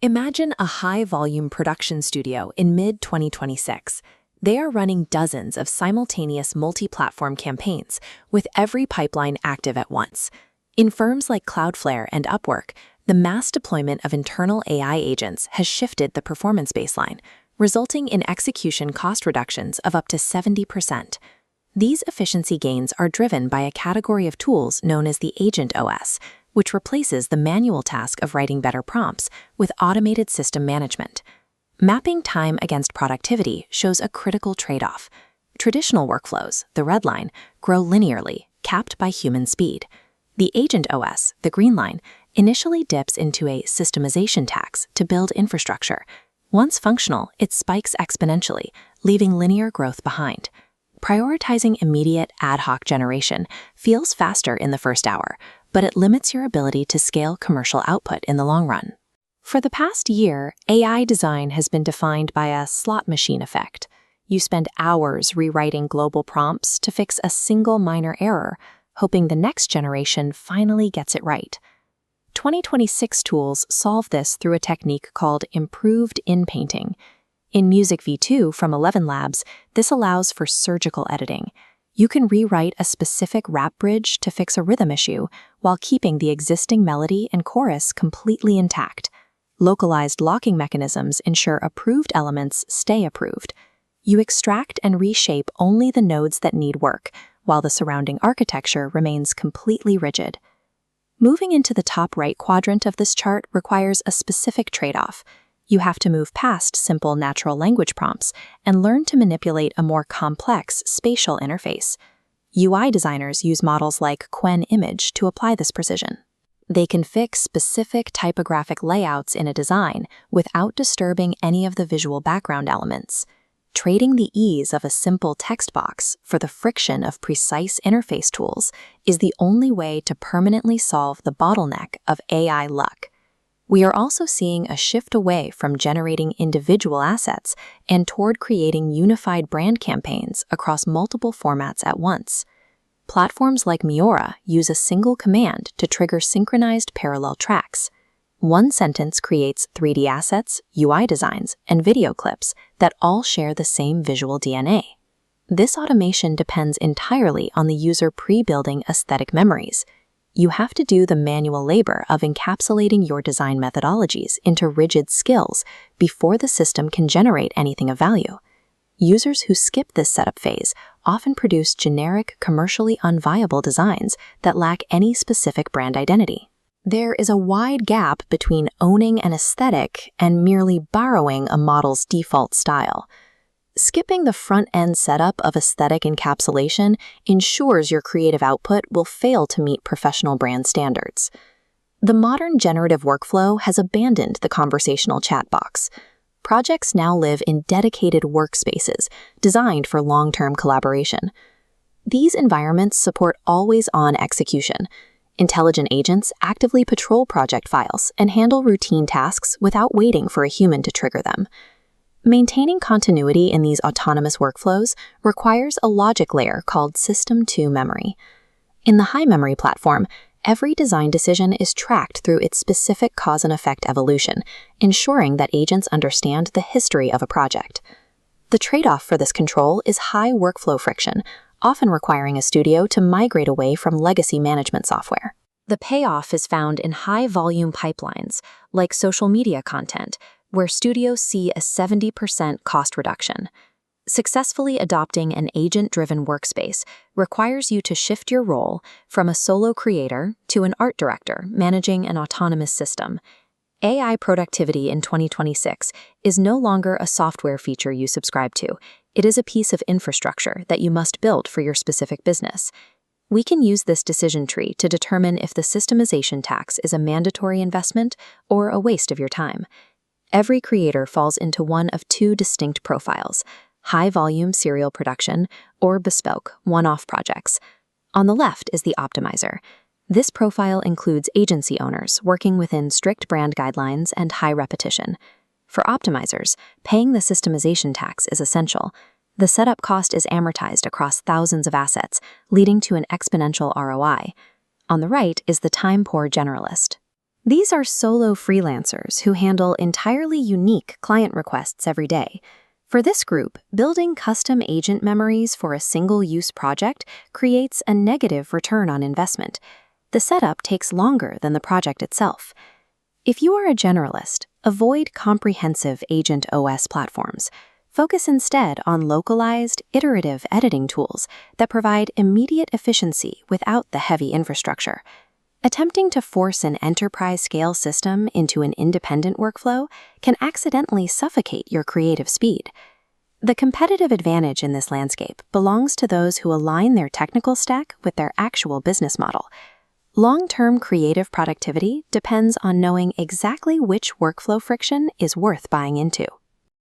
Imagine a high-volume production studio in mid-2026. They are running dozens of simultaneous multi-platform campaigns, with every pipeline active at once. In firms like Cloudflare and Upwork, the mass deployment of internal AI agents has shifted the performance baseline, resulting in execution cost reductions of up to 70%. These efficiency gains are driven by a category of tools known as the Agent OS, which replaces the manual task of writing better prompts with automated system management. Mapping time against productivity shows a critical trade-off. Traditional workflows, the red line, grow linearly, capped by human speed. The Agent OS, the green line, initially dips into a systemization tax to build infrastructure. Once functional, it spikes exponentially, leaving linear growth behind. Prioritizing immediate ad hoc generation feels faster in the first hour, but it limits your ability to scale commercial output in the long run. For the past year, AI design has been defined by a slot machine effect. You spend hours rewriting global prompts to fix a single minor error, hoping the next generation finally gets it right. 2026 tools solve this through a technique called improved in-painting. In Music V2 from 11 Labs, this allows for surgical editing. You can rewrite a specific rap bridge to fix a rhythm issue while keeping the existing melody and chorus completely intact. Localized locking mechanisms ensure approved elements stay approved. You extract and reshape only the nodes that need work, while the surrounding architecture remains completely rigid. Moving into the top right quadrant of this chart requires a specific trade-off. You have to move past simple natural language prompts and learn to manipulate a more complex spatial interface. UI designers use models like Qwen Image to apply this precision. They can fix specific typographic layouts in a design without disturbing any of the visual background elements. Trading the ease of a simple text box for the friction of precise interface tools is the only way to permanently solve the bottleneck of AI luck. We are also seeing a shift away from generating individual assets and toward creating unified brand campaigns across multiple formats at once. Platforms like Miura use a single command to trigger synchronized parallel tracks. One sentence creates 3D assets, UI designs, and video clips that all share the same visual DNA. This automation depends entirely on the user pre-building aesthetic memories. You have to do the manual labor of encapsulating your design methodologies into rigid skills before the system can generate anything of value. Users who skip this setup phase often produce generic, commercially unviable designs that lack any specific brand identity. There is a wide gap between owning an aesthetic and merely borrowing a model's default style. Skipping the front-end setup of aesthetic encapsulation ensures your creative output will fail to meet professional brand standards. The modern generative workflow has abandoned the conversational chat box. Projects now live in dedicated workspaces designed for long-term collaboration. These environments support always-on execution. Intelligent agents actively patrol project files and handle routine tasks without waiting for a human to trigger them. Maintaining continuity in these autonomous workflows requires a logic layer called System-to-Memory. In the high-memory platform, every design decision is tracked through its specific cause and effect evolution, ensuring that agents understand the history of a project. The trade-off for this control is high workflow friction, often requiring a studio to migrate away from legacy management software. The payoff is found in high-volume pipelines, like social media content, where studios see a 70% cost reduction. Successfully adopting an agent-driven workspace requires you to shift your role from a solo creator to an art director managing an autonomous system. AI productivity in 2026 is no longer a software feature you subscribe to. It is a piece of infrastructure that you must build for your specific business. We can use this decision tree to determine if the systemization tax is a mandatory investment or a waste of your time. Every creator falls into one of two distinct profiles: high-volume serial production or bespoke, one-off projects. On the left is the optimizer. This profile includes agency owners working within strict brand guidelines and high repetition. For optimizers, paying the systemization tax is essential. The setup cost is amortized across thousands of assets, leading to an exponential ROI. On the right is the time-poor generalist. These are solo freelancers who handle entirely unique client requests every day. For this group, building custom agent memories for a single-use project creates a negative return on investment. The setup takes longer than the project itself. If you are a generalist, avoid comprehensive Agent OS platforms. Focus instead on localized, iterative editing tools that provide immediate efficiency without the heavy infrastructure. Attempting to force an enterprise-scale system into an independent workflow can accidentally suffocate your creative speed. The competitive advantage in this landscape belongs to those who align their technical stack with their actual business model. Long-term creative productivity depends on knowing exactly which workflow friction is worth buying into.